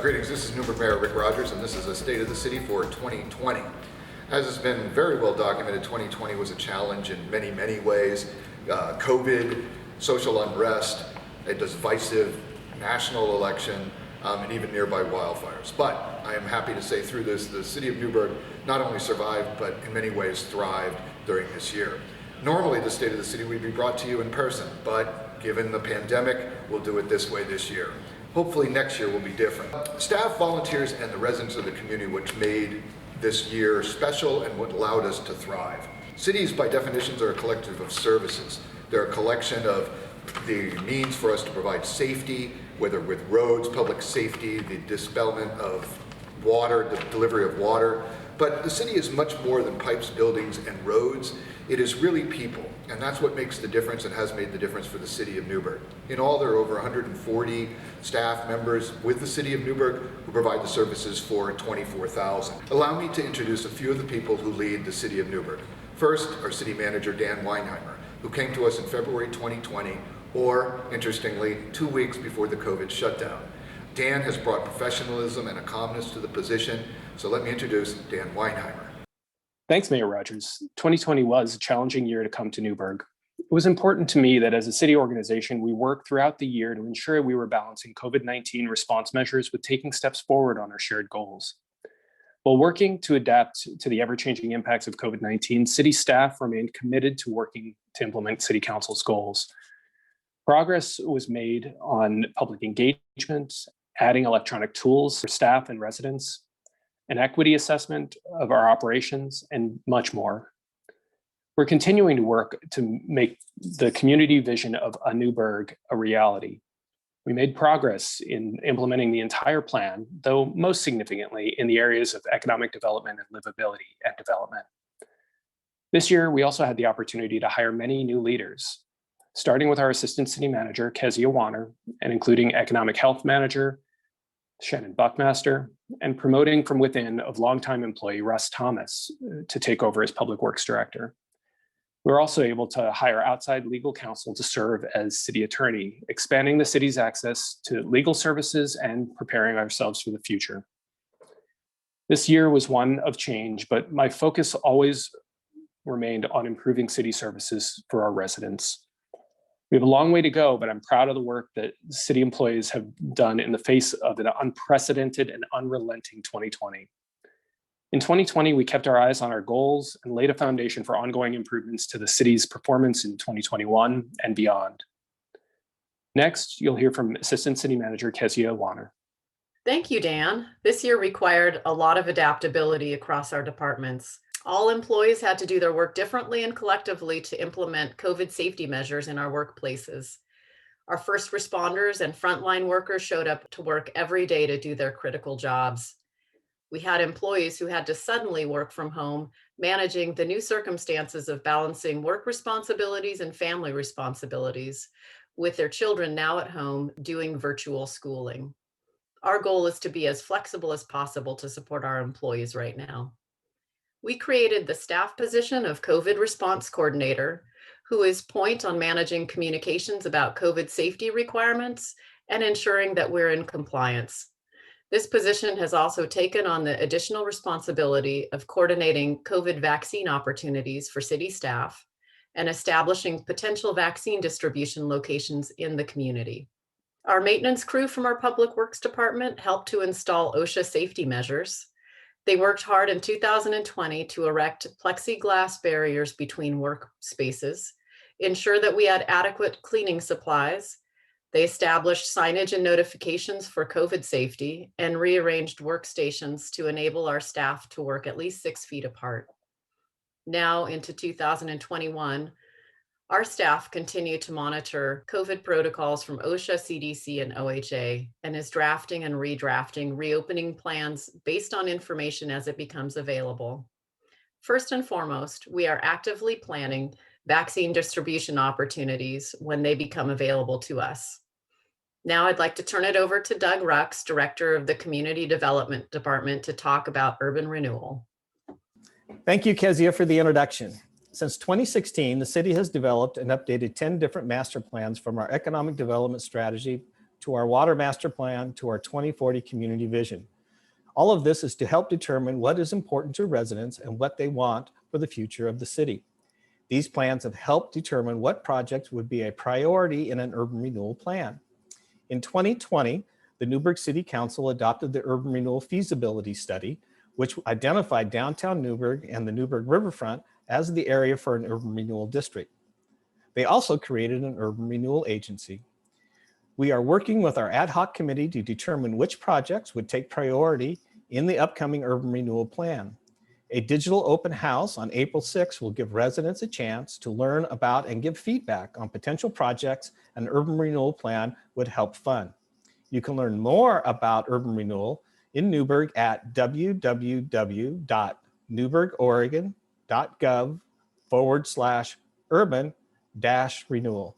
Greetings, this is Newburgh Mayor Rick Rogers, and this is a State of the City for 2020. As has been very well documented, 2020 was a challenge in many, many ways. COVID, social unrest, a divisive national election, and even nearby wildfires. But I am happy to say through this, the City of Newburgh not only survived, but in many ways thrived during this year. Normally, the State of the City would be brought to you in person, but given the pandemic, we'll do it this way this year. Hopefully next year will be different. Staff, volunteers, and the residents of the community which made this year special and what allowed us to thrive. Cities, by definition, are a collective of services. They're a collection of the means for us to provide safety, whether with roads, public safety, the dispelment of water, the delivery of water. But the city is much more than pipes, buildings, and roads. It is really people, and that's what makes the difference and has made the difference for the City of Newburgh. In all, there are over 140 staff members with the City of Newburgh who provide the services for 24,000. Allow me to introduce a few of the people who lead the City of Newburgh. First, our City Manager, Dan Weinheimer, who came to us in February 2020, or, interestingly, 2 weeks before the COVID shutdown. Dan has brought professionalism and a calmness to the position, so let me introduce Dan Weinheimer. Thanks, Mayor Rogers. 2020 was a challenging year to come to Newburgh. It was important to me that as a city organization, we worked throughout the year to ensure we were balancing COVID-19 response measures with taking steps forward on our shared goals. While working to adapt to the ever-changing impacts of COVID-19, city staff remained committed to working to implement City Council's goals. Progress was made on public engagement, adding electronic tools for staff and residents, an equity assessment of our operations, and much more. We're continuing to work to make the community vision of a Newburgh a reality. We made progress in implementing the entire plan, though most significantly in the areas of economic development and livability and development. This year, we also had the opportunity to hire many new leaders, starting with our Assistant City Manager, Kezia Warner, and including Economic Health Manager, Shannon Buckmaster, and promoting from within of longtime employee Russ Thomas to take over as Public Works Director. We were also able to hire outside legal counsel to serve as city attorney, expanding the city's access to legal services and preparing ourselves for the future. This year was one of change, but my focus always remained on improving city services for our residents. We have a long way to go, but I'm proud of the work that city employees have done in the face of an unprecedented and unrelenting 2020. In 2020, we kept our eyes on our goals and laid a foundation for ongoing improvements to the city's performance in 2021 and beyond. Next, you'll hear from Assistant City Manager Kezia Warner. Thank you, Dan. This year required a lot of adaptability across our departments. All employees had to do their work differently and collectively to implement COVID safety measures in our workplaces. Our first responders and frontline workers showed up to work every day to do their critical jobs. We had employees who had to suddenly work from home, managing the new circumstances of balancing work responsibilities and family responsibilities, with their children now at home doing virtual schooling. Our goal is to be as flexible as possible to support our employees right now. We created the staff position of COVID Response Coordinator, who is point on managing communications about COVID safety requirements and ensuring that we're in compliance. This position has also taken on the additional responsibility of coordinating COVID vaccine opportunities for city staff and establishing potential vaccine distribution locations in the community. Our maintenance crew from our Public Works Department helped to install OSHA safety measures. They worked hard in 2020 to erect plexiglass barriers between workspaces, ensure that we had adequate cleaning supplies. They established signage and notifications for COVID safety and rearranged workstations to enable our staff to work at least 6 feet apart. Now into 2021, our staff continue to monitor COVID protocols from OSHA, CDC, and OHA, and is drafting and redrafting reopening plans based on information as it becomes available. First and foremost, we are actively planning vaccine distribution opportunities when they become available to us. Now I'd like to turn it over to Doug Rux, Director of the Community Development Department, to talk about urban renewal. Thank you, Kezia, for the introduction. Since 2016, the city has developed and updated 10 different master plans from our economic development strategy to our water master plan, to our 2040 community vision. All of this is to help determine what is important to residents and what they want for the future of the city. These plans have helped determine what projects would be a priority in an urban renewal plan. In 2020, the Newburgh City Council adopted the Urban Renewal Feasibility Study, which identified downtown Newburgh and the Newburgh Riverfront as the area for an urban renewal district. They also created an urban renewal agency. We are working with our ad hoc committee to determine which projects would take priority in the upcoming urban renewal plan. A digital open house on April 6th will give residents a chance to learn about and give feedback on potential projects an urban renewal plan would help fund. You can learn more about urban renewal in Newburgh at www.newburghoregon.gov/urban-renewal.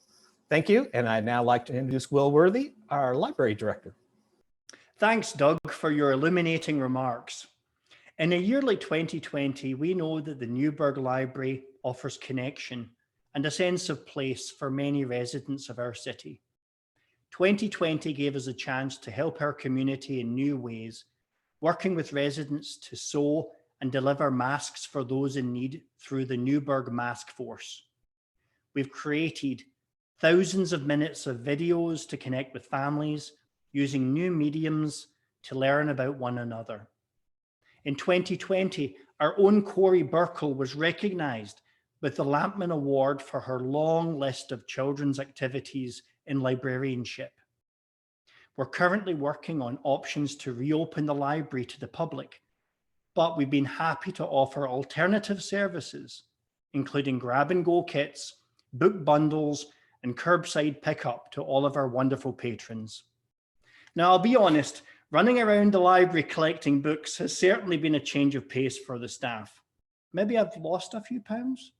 Thank you, and I'd now like to introduce Will Worthy, our library director. Thanks, Doug, for your illuminating remarks. In a year like 2020, we know that the Newburgh Library offers connection and a sense of place for many residents of our city. 2020 gave us a chance to help our community in new ways, working with residents to sew and deliver masks for those in need through the Newburgh Mask Force. We've created thousands of minutes of videos to connect with families, using new mediums to learn about one another. In 2020, our own Corey Burkle was recognized with the Lampman Award for her long list of children's activities in librarianship. We're currently working on options to reopen the library to the public, but we've been happy to offer alternative services, including grab and go kits, book bundles, and curbside pickup to all of our wonderful patrons. Now, I'll be honest, running around the library collecting books has certainly been a change of pace for the staff. Maybe I've lost a few pounds.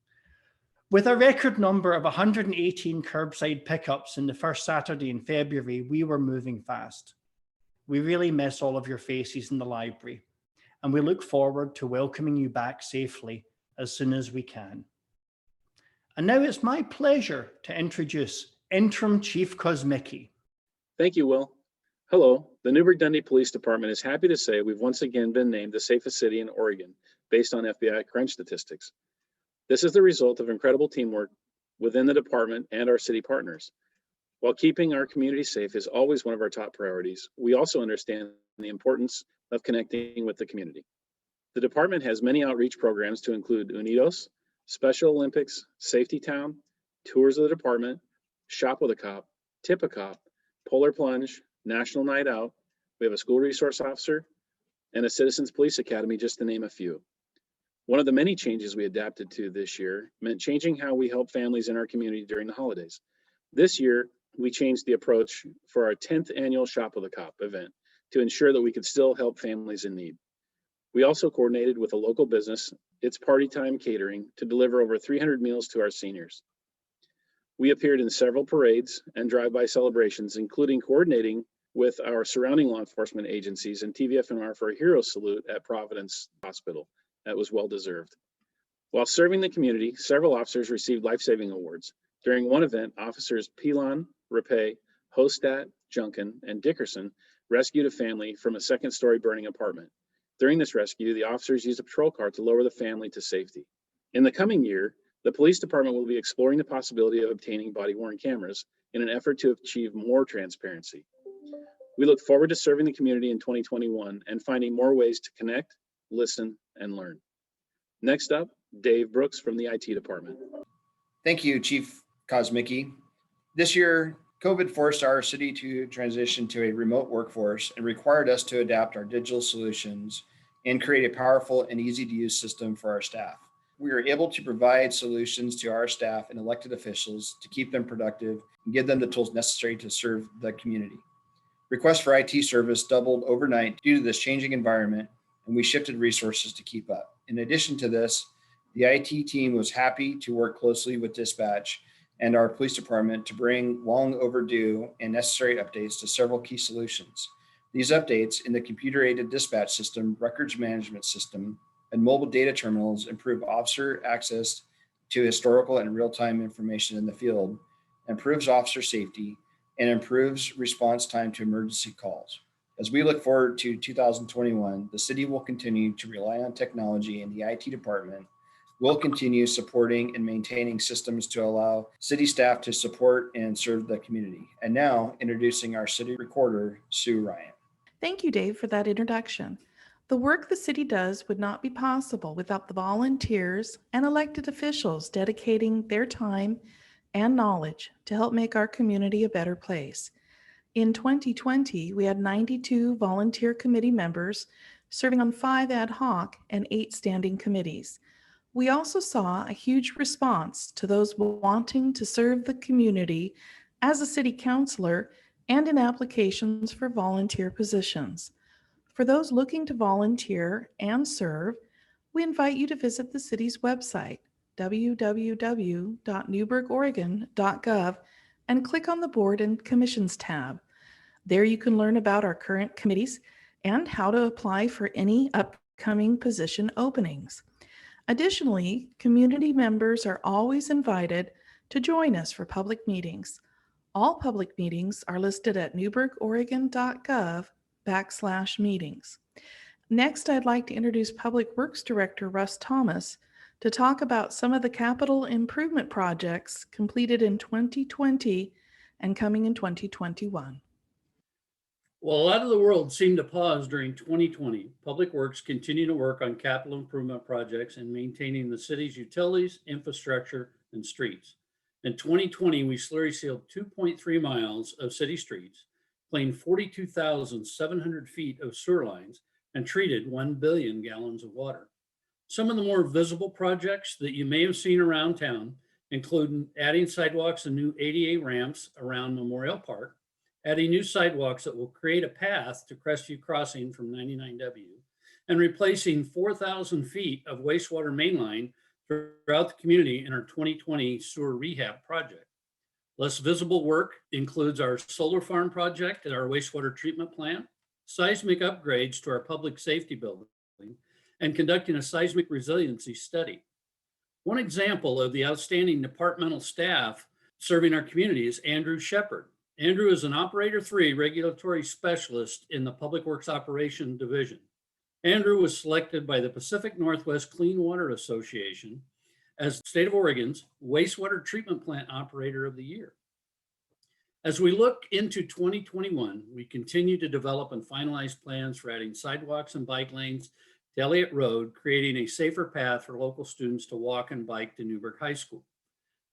With a record number of 118 curbside pickups in the first Saturday in February, we were moving fast. We really miss all of your faces in the library, and we look forward to welcoming you back safely as soon as we can. And now it's my pleasure to introduce Interim Chief Kosmicki. Thank you, Will. Hello, the Newburgh Dundee Police Department is happy to say we've once again been named the safest city in Oregon based on FBI crunch statistics. This is the result of incredible teamwork within the department and our city partners. While keeping our community safe is always one of our top priorities, we also understand the importance of connecting with the community. The department has many outreach programs to include Unidos, Special Olympics, Safety Town, tours of the department, Shop with a Cop, Tip a Cop, Polar Plunge, National Night Out. We have a school resource officer and a Citizens Police Academy, just to name a few. One of the many changes we adapted to this year meant changing how we help families in our community during the holidays. This year, we changed the approach for our 10th annual Shop with a Cop event to ensure that we could still help families in need. We also coordinated with a local business, It's Party Time Catering, to deliver over 300 meals to our seniors. We appeared in several parades and drive-by celebrations, including coordinating with our surrounding law enforcement agencies and TVFNR for a hero salute at Providence Hospital. That was well-deserved. While serving the community, several officers received life-saving awards. During one event, officers Pilon, Rapay, Hostat, Junkin, and Dickerson rescued a family from a second-story burning apartment. During this rescue, the officers used a patrol car to lower the family to safety. In the coming year, the police department will be exploring the possibility of obtaining body-worn cameras in an effort to achieve more transparency. We look forward to serving the community in 2021 and finding more ways to connect, listen, and learn. Next up, Dave Brooks from the IT department. Thank you, Chief Kosmicki. This year, COVID forced our city to transition to a remote workforce and required us to adapt our digital solutions and create a powerful and easy to use system for our staff. We were able to provide solutions to our staff and elected officials to keep them productive and give them the tools necessary to serve the community. Requests for IT service doubled overnight due to this changing environment, and we shifted resources to keep up. In addition to this, the IT team was happy to work closely with dispatch and our police department to bring long overdue and necessary updates to several key solutions. These updates in the computer-aided dispatch system, records management system, and mobile data terminals improve officer access to historical and real-time information in the field, improves officer safety, and improves response time to emergency calls. As we look forward to 2021, the city will continue to rely on technology, and the IT department will continue supporting and maintaining systems to allow city staff to support and serve the community. And now introducing our city recorder, Sue Ryan. Thank you, Dave, for that introduction. The work the city does would not be possible without the volunteers and elected officials dedicating their time and knowledge to help make our community a better place. In 2020, we had 92 volunteer committee members serving on 5 ad hoc and 8 standing committees. We also saw a huge response to those wanting to serve the community as a city councilor and in applications for volunteer positions. For those looking to volunteer and serve, we invite you to visit the city's website, www.newburgoregon.gov, and click on the Board and Commissions tab. There you can learn about our current committees and how to apply for any upcoming position openings. Additionally, community members are always invited to join us for public meetings. All public meetings are listed at newburgoregon.gov/meetings. Next, I'd like to introduce Public Works Director Russ Thomas to talk about some of the capital improvement projects completed in 2020 and coming in 2021. Well, a lot of the world seemed to pause during 2020. Public Works continued to work on capital improvement projects and maintaining the city's utilities, infrastructure, and streets. In 2020, we slurry sealed 2.3 miles of city streets, cleaned 42,700 feet of sewer lines, and treated 1 billion gallons of water. Some of the more visible projects that you may have seen around town include adding sidewalks and new ADA ramps around Memorial Park, adding new sidewalks that will create a path to Crestview Crossing from 99W, and replacing 4,000 feet of wastewater mainline throughout the community in our 2020 sewer rehab project. Less visible work includes our solar farm project at our wastewater treatment plant, seismic upgrades to our public safety building, and conducting a seismic resiliency study. One example of the outstanding departmental staff serving our community is Andrew Shepard. Andrew is an Operator 3 regulatory specialist in the Public Works Operation Division. Andrew was selected by the Pacific Northwest Clean Water Association as the state of Oregon's wastewater treatment plant operator of the year. As we look into 2021, we continue to develop and finalize plans for adding sidewalks and bike lanes to Elliott Road, creating a safer path for local students to walk and bike to Newburgh High School,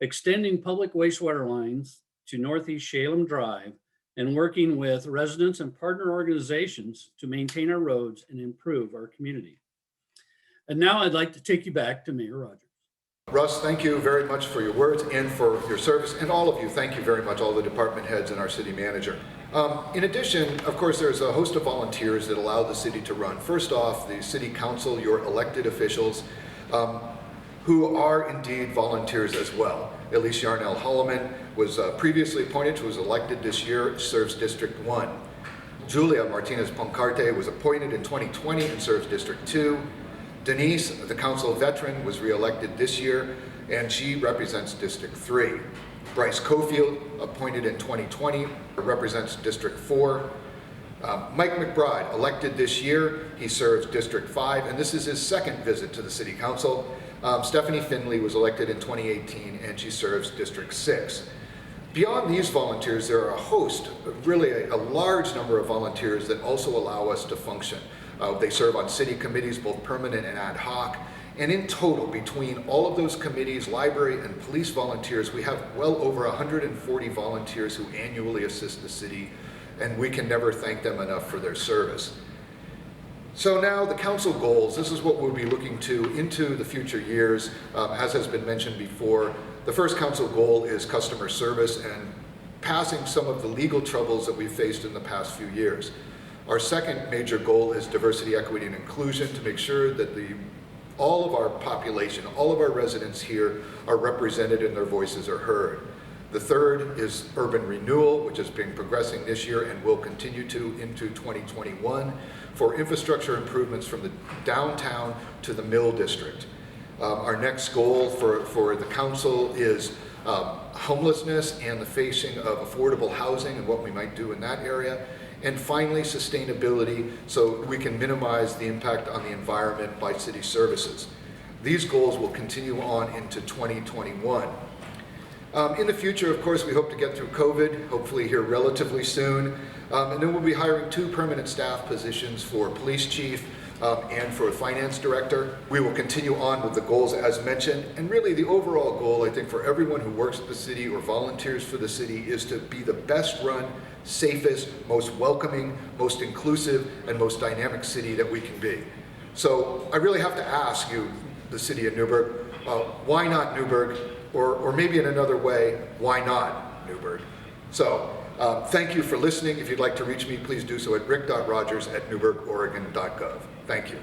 extending public wastewater lines to Northeast Shalem Drive, and working with residents and partner organizations to maintain our roads and improve our community. And now I'd like to take you back to Mayor Rogers. Russ, thank you very much for your words and for your service, and all of you, thank you very much, all the department heads and our city manager. In addition, of course, there's a host of volunteers that allow the city to run. First off, the city council, your elected officials, who are indeed volunteers as well. Elise Yarnell Holloman was previously appointed, she was elected this year, serves District 1. Julia Martinez Poncarte was appointed in 2020 and serves District 2. Denise, the council veteran, was reelected this year, and she represents District 3. Bryce Cofield, appointed in 2020, represents District 4. Mike McBride, elected this year, he serves District 5, and this is his second visit to the City Council. Stephanie Finley was elected in 2018, and she serves District 6. Beyond these volunteers, there are a host, really a large number of volunteers that also allow us to function. They serve on city committees, both permanent and ad hoc. And in total, between all of those committees, library and police volunteers, we have well over 140 volunteers who annually assist the city, and we can never thank them enough for their service. So now the council goals, this is what we'll be looking to into the future years. As has been mentioned before, the first council goal is customer service and passing some of the legal troubles that we've faced in the past few years. Our second major goal is diversity, equity, and inclusion, to make sure that all of our population, all of our residents here are represented and their voices are heard. The third is urban renewal, which has been progressing this year and will continue to into 2021 for infrastructure improvements from the downtown to the Mill District. Our next goal for the council is homelessness and the facing of affordable housing and what we might do in that area. And finally, sustainability, so we can minimize the impact on the environment by city services. These goals will continue on into 2021. In the future, of course, we hope to get through COVID, hopefully here relatively soon. And then we'll be hiring 2 permanent staff positions for police chief and for a finance director. We will continue on with the goals as mentioned. And really the overall goal, I think, for everyone who works at the city or volunteers for the city is to be the best run, safest, most welcoming, most inclusive, and most dynamic city that we can be. So I really have to ask you, the city of Newburgh, why not Newburgh? Or maybe in another way, why not Newburgh? So thank you for listening. If you'd like to reach me, please do so at rick.rogers@newburghoregon.gov. Thank you.